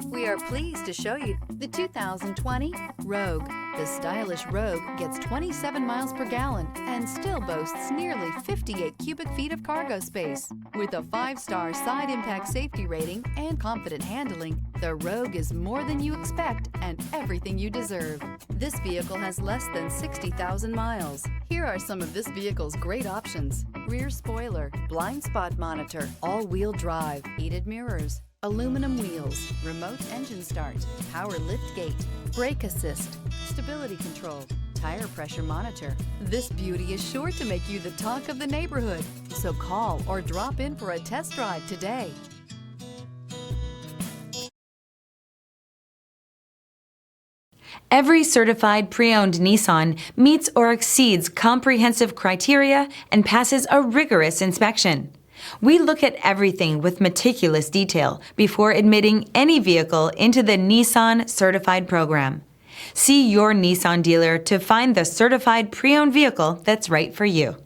We are pleased to show you the 2020 Rogue. The stylish Rogue gets 27 miles per gallon and still boasts nearly 58 cubic feet of cargo space. With a 5-star side impact safety rating and confident handling, the Rogue is more than you expect and everything you deserve. This vehicle has less than 60,000 miles. Here are some of this vehicle's great options: rear spoiler, blind spot monitor, all-wheel drive, heated mirrors, aluminum wheels, remote engine start, power lift gate, brake assist, stability control, tire pressure monitor. This beauty is sure to make you the talk of the neighborhood. So call or drop in for a test drive today. Every certified pre-owned Nissan meets or exceeds comprehensive criteria and passes a rigorous inspection. We look at everything with meticulous detail before admitting any vehicle into the Nissan Certified program. See your Nissan dealer to find the certified pre-owned vehicle that's right for you.